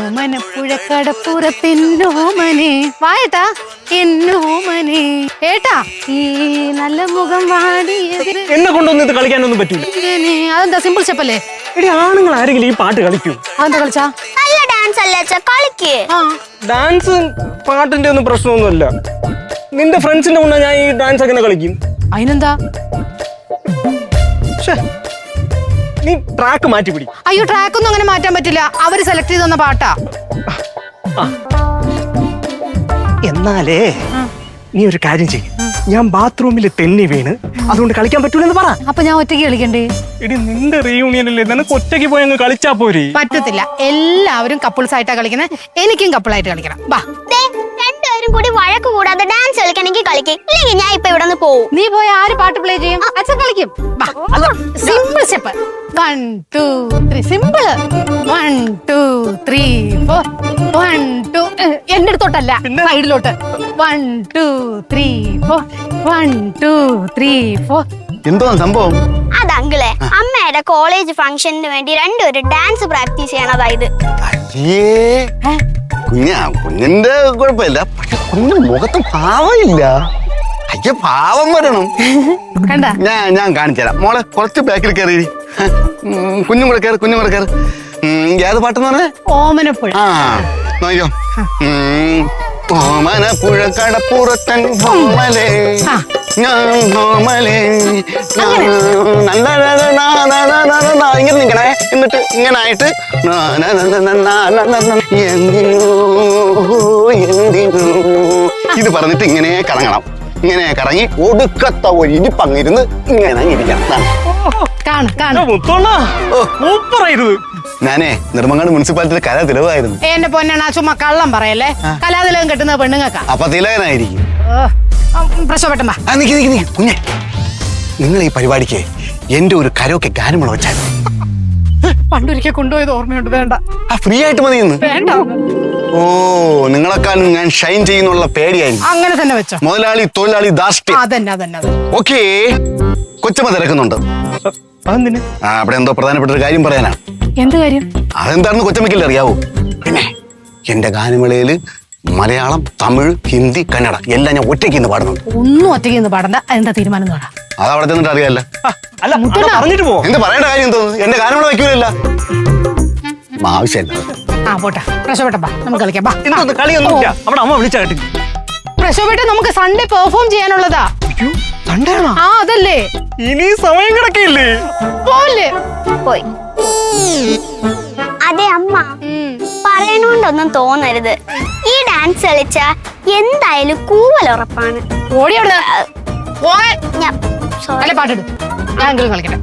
പുഴക്കടപ്പുറത്തെന്നോമനെ വായേട്ടാ എന്നോമനെ ഏട്ടാ ഈ നല്ല മുഖം വാടിയത് എന്നെ കൊണ്ടൊന്നും ഇത് കളിക്കാനൊന്നും പറ്റൂല. അതെന്താ സിമ്പിൾ സ്റ്റെപ്പല്ലേ? എടി ആണുങ്ങൾ ആരെങ്കിലും ഈ പാട്ട് കളിക്കൂ? അതെന്താ കളിച്ചാ? നല്ല ഡാൻസ് അല്ലേ കളിക്ക്. ഡാൻസ് പാട്ടിന്റെ ഒന്നും പ്രശ്നമൊന്നുമല്ല. നിന്റെ ഫ്രണ്ട്സിന്റെ മുന്നേ ഞാൻ ഈ ഡാൻസ് എങ്ങനെ കളിക്കും? അതിനെന്താ? നീ ട്രാക്ക് മാറ്റി പിടി. അയ്യോ ട്രാക്ക് ഒന്നും അങ്ങനെ മാറ്റാൻ പറ്റില്ല. അവര് സെലക്ട് ചെയ്ത് തന്ന പാട്ടാ. എന്നാലേ നീ ഒരു കാര്യം ചെയ്യും, ഞാൻ ബാത്റൂമിൽ തെന്നി വീണ് അതുകൊണ്ട് കളിക്കാൻ പറ്റൂലെന്ന് പറ. അപ്പൊ ഞാൻ ഒറ്റയ്ക്ക് കളിക്കണ്ടേ? എടി നിന്റെ റീയൂണിയനല്ലേ, നിനക്ക് ഒറ്റയ്ക്ക് പോയി അങ്ങ് കളിച്ചാ പോരെ? പറ്റത്തില്ല, എല്ലാവരും കപ്പിൾസ് ആയിട്ടാ കളിക്കുന്നത്. എനിക്കും കപ്പിളായിട്ട് കളിക്കണം. ബാ രണ്ടുപേരും കൂടി വഴക്ക് കൂടാതെ ഡാൻസ് കളിക്കണമെങ്കിൽ കളിക്ക്, ഇല്ലെങ്കിൽ ഞാൻ ഇപ്പൊ ഇവിടെ നിന്ന് പോവും. നീ പോയി ആര് പാട്ട് പ്ലേ ചെയ്യും? അച്ഛൻ കളിക്കും. സിമ്പിൾ സ്റ്റെപ്പ് 1 2 3 സിമ്പിൾ 1 2 3 4 1 2 എന്റെ അടുത്തോട്ടല്ല സൈഡിലോട്ട് 1 2 3 4 1 2 3 4. എന്തോ സംഭവം? അത് അങ്കിളെ അമ്മയുടെ കോളേജ് ഫംഗ്ഷന് വേണ്ടി രണ്ടുപേരും ഡാൻസ് പ്രാക്ടീസ് ചെയ്യണതായത്. കുഞ്ഞിന്റെ കുഴപ്പമില്ല, പക്ഷെ കുഞ്ഞിന്റെ മുഖത്ത് ഭാവമില്ല. അയ്യ ഭാവം വരണം. ഞാൻ കാണിച്ചുതരാം. മോളെ കുറച്ച് ബാക്കിൽ കയറി, കുഞ്ഞും കൂടെ കയറി, കുഞ്ഞും കൂടെ കയറി. ഏത് പാട്ടെന്ന് പറഞ്ഞേ? ഓമനപ്പുഴ. ആ നോക്കിയോ, ഓമനപ്പുഴ കടപ്പുറത്തൻ ഹോമലേ ഹോമലേ ഇങ്ങനെ നിൽക്കണേ. എന്നിട്ട് ഇങ്ങനെ ആയിട്ട് എന്തിനോ എന്തിനോ ഇത് പറഞ്ഞിട്ട് ഇങ്ങനെ കറങ്ങണം. ഇങ്ങനെ കറങ്ങി ഒടുക്കത്ത ഒരു ഇരിപ്പങ്ങിരുന്ന് ഇങ്ങനെ ഇരിക്കണം. ഞാനേ നെടുമങ്ങാട് മുനിസിപ്പാലിറ്റിയിലെ കലാതിലകമായിരുന്നു. എന്റെ പൊന്നാണ് ചുമ്മാ കള്ളം പറയല്ലേ. കലാതിലകം കിട്ടുന്ന പെണ്ണുങ്ങൾക്കാ. അപ്പൊ തിലകനായിരിക്കും. പ്രശ്നപ്പെട്ട കുഞ്ഞെ, നിങ്ങൾ ഈ പരിപാടിക്ക് എന്റെ ഒരു കരോക്കെ ഗാനമുള്ള വെച്ചാൽ പണ്ടൊരിക്കൽ കൊണ്ടുപോയത് ഓർമ്മയുണ്ട്. വേണ്ട, ഫ്രീ ആയിട്ട് മതി. വേണ്ട. ഓ നിങ്ങളെക്കാളും ഞാൻ ഷൈൻ ചെയ്യുന്നുള്ള പേടിയായിരുന്നു. അങ്ങനെ തന്നെ വെച്ചോ. മുതലാളി തൊഴിലാളി ധാർഷ്ട്യം. അതന്നെ. ഓക്കേ, കൊച്ചമ്മ തിരക്കുന്നുണ്ട്. അവിടെ എന്തോ പ്രധാനപ്പെട്ട ഒരു കാര്യം പറയാനാണ്. എന്ത് കാര്യം? അതെന്താണെന്ന് കൊച്ചമ്മയ്ക്കല്ലേ അറിയാവൂ. പിന്നെ എന്റെ ഗാനമേളയില് മലയാളം, തമിഴ്, ഹിന്ദി, കന്നഡ എല്ലാം ഞാൻ ഒറ്റയ്ക്ക് ഇന്ന് പാടുന്നുണ്ട്. ഒന്നും ഒറ്റയ്ക്ക് ഇന്ന് പാടണ്ട. എന്താ തീരുമാനം? അത് അവിടെ ചെന്നിട്ട് അറിയാല്ല. എന്ത് പറയേണ്ട കാര്യം എന്തോ? എന്റെ ഗാനമേള വയ്ക്കൂലല്ല, ആവശ്യമല്ല. പോട്ടെ പ്രശ്നപ്പെട്ടപ്പാ, നമുക്ക് കളിക്കാം. പ്രശ്നപ്പെട്ട നമുക്ക് സൺഡേ പെർഫോം ചെയ്യാനുള്ളതാ. അതല്ലേ ഇനി സമയം കിടക്കില്ലേ? പോവല്ലേ? പോയി. അതെ അമ്മ, പറയണോണ്ടൊന്നും തോന്നരുത്. ഈ ഡാൻസ് കളിച്ച എന്തായാലും കൂവൽ ഉറപ്പാണ്. ഓടിയോട് ഞാൻ പാട്ടിടും. ഞാൻ കളിക്കട്ടെ.